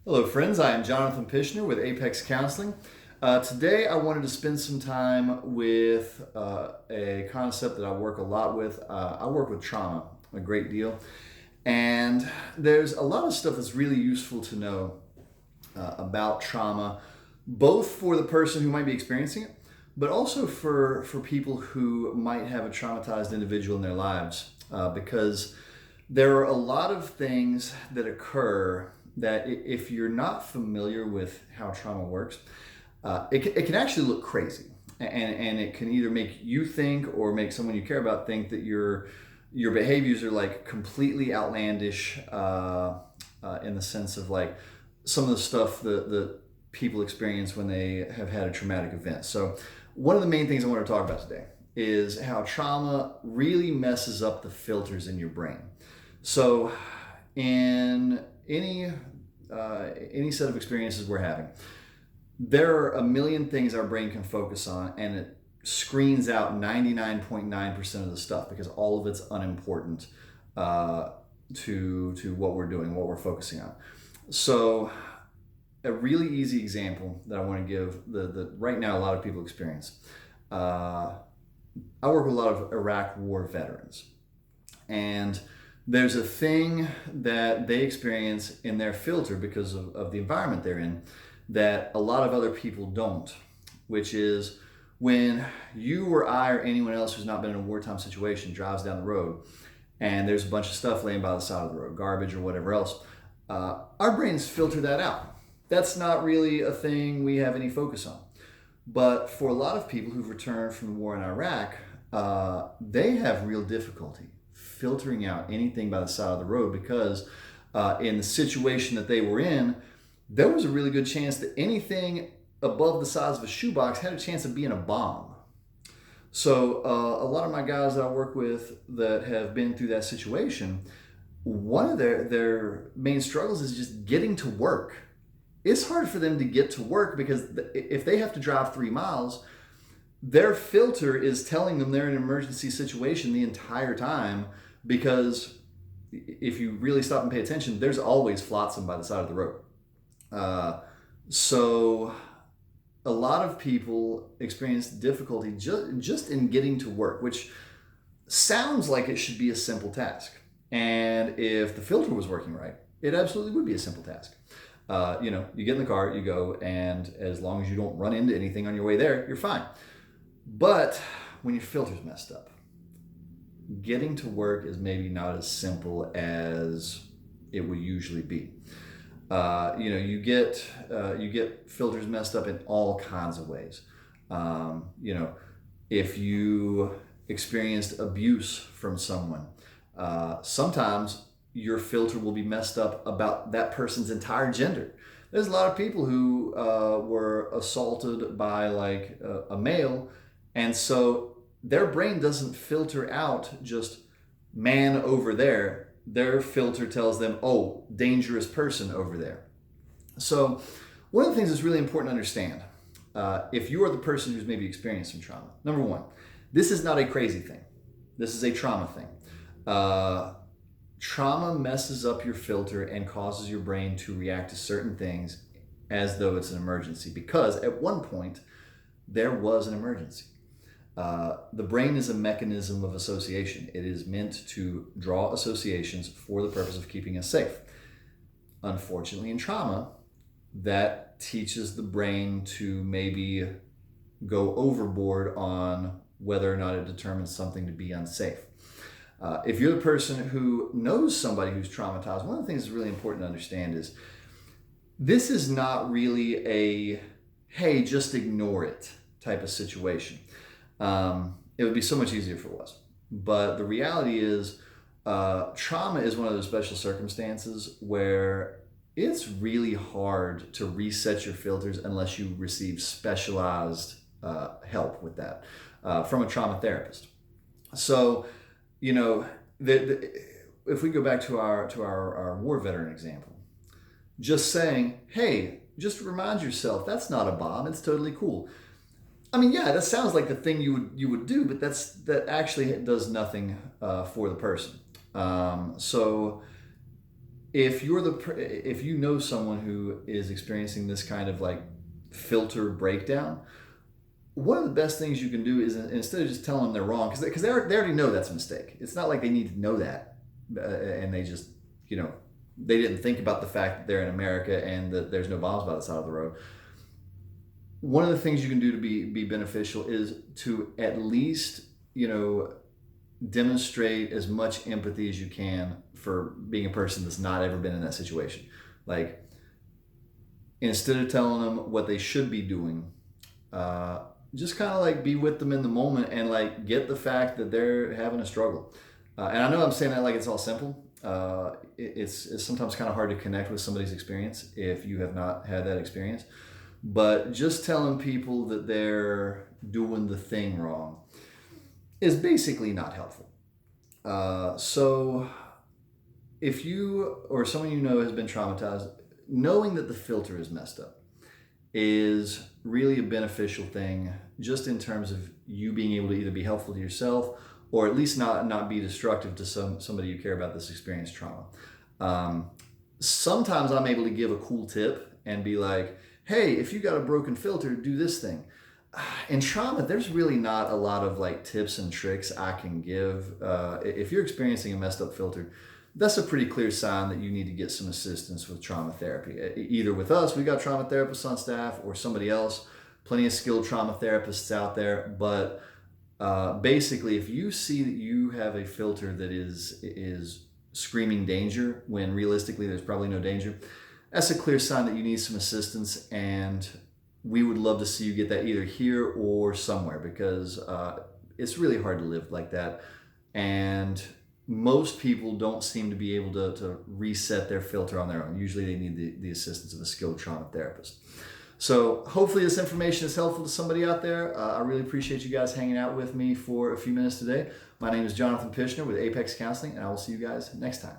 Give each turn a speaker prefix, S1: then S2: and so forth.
S1: Hello, friends. I am Jonathan Pishner with Apex Counseling. Today, I wanted to spend some time with a concept that I work a lot with. I work with trauma a great deal, and there's a lot of stuff that's really useful to know about trauma, both for the person who might be experiencing it, but also for people who might have a traumatized individual in their lives, because there are a lot of things that occur that if you're not familiar with how trauma works, it can actually look crazy. And it can either make you think or make someone you care about think that your behaviors are like completely outlandish, in the sense of like some of the stuff that people experience when they have had a traumatic event. So one of the main things I want to talk about today is how trauma really messes up the filters in your brain. So in any set of experiences we're having, there are a million things our brain can focus on, and it screens out 99.9% of the stuff because all of it's unimportant to what we're doing, what we're focusing on. So a really easy example that I want to give that right now a lot of people experience. I work with a lot of Iraq war veterans, and there's a thing that they experience in their filter because of the environment they're in that a lot of other people don't, which is when you or I or anyone else who's not been in a wartime situation drives down the road and there's a bunch of stuff laying by the side of the road, garbage or whatever else, our brains filter that out. That's not really a thing we have any focus on. But for a lot of people who've returned from the war in Iraq, they have real difficulty filtering out anything by the side of the road because in the situation that they were in, there was a really good chance that anything above the size of a shoebox had a chance of being a bomb. So a lot of my guys that I work with that have been through that situation, one of their main struggles is just getting to work. It's hard for them to get to work because if they have to drive 3 miles, their filter is telling them they're in an emergency situation the entire time, because if you really stop and pay attention, there's always flotsam by the side of the road. So a lot of people experience difficulty just in getting to work, which sounds like it should be a simple task. And if the filter was working right, it absolutely would be a simple task. You get in the car, you go, and as long as you don't run into anything on your way there, you're fine. But when your filter's messed up, getting to work is maybe not as simple as it would usually be. You get filters messed up in all kinds of ways. If you experienced abuse from someone, sometimes your filter will be messed up about that person's entire gender. There's a lot of people who were assaulted by like a male, and so their brain doesn't filter out just man over there. Their filter tells them, oh, dangerous person over there. So one of the things that's really important to understand, if you are the person who's maybe experienced some trauma, number one, this is not a crazy thing. This is a trauma thing. Trauma messes up your filter and causes your brain to react to certain things as though it's an emergency, because at one point there was an emergency. The brain is a mechanism of association. It is meant to draw associations for the purpose of keeping us safe. Unfortunately, in trauma, that teaches the brain to maybe go overboard on whether or not it determines something to be unsafe. If you're the person who knows somebody who's traumatized, one of the things that's really important to understand is this is not really a, hey, just ignore it type of situation. It would be so much easier if it was. But the reality is, trauma is one of those special circumstances where it's really hard to reset your filters unless you receive specialized help with that from a trauma therapist. So, if we go back to our war veteran example, just saying, hey, just remind yourself that's not a bomb. It's totally cool. I mean, yeah, that sounds like the thing you would do, but that actually does nothing for the person. So if you know someone who is experiencing this kind of like filter breakdown, one of the best things you can do is, instead of just telling them they're wrong, because they already know that's a mistake. It's not like they need to know that, and they just, they didn't think about the fact that they're in America and that there's no bombs by the side of the road. One of the things you can do to be beneficial is to at least, demonstrate as much empathy as you can for being a person that's not ever been in that situation. Like, instead of telling them what they should be doing, just kind of like be with them in the moment and like get the fact that they're having a struggle. And I know I'm saying that like it's all simple. It's sometimes kind of hard to connect with somebody's experience if you have not had that experience. But just telling people that they're doing the thing wrong is basically not helpful. So if you or someone you know has been traumatized, knowing that the filter is messed up is really a beneficial thing, just in terms of you being able to either be helpful to yourself or at least not be destructive to somebody you care about that's experienced trauma. Sometimes I'm able to give a cool tip and be like, hey, if you got a broken filter, do this thing. In trauma, there's really not a lot of like tips and tricks I can give. If you're experiencing a messed up filter, that's a pretty clear sign that you need to get some assistance with trauma therapy. Either with us, we got trauma therapists on staff, or somebody else. Plenty of skilled trauma therapists out there. But basically, if you see that you have a filter that is screaming danger when realistically there's probably no danger, that's a clear sign that you need some assistance, and we would love to see you get that either here or somewhere, because it's really hard to live like that. And most people don't seem to be able to reset their filter on their own. Usually they need the assistance of a skilled trauma therapist. So hopefully this information is helpful to somebody out there. I really appreciate you guys hanging out with me for a few minutes today. My name is Jonathan Pishner with Apex Counseling, and I will see you guys next time.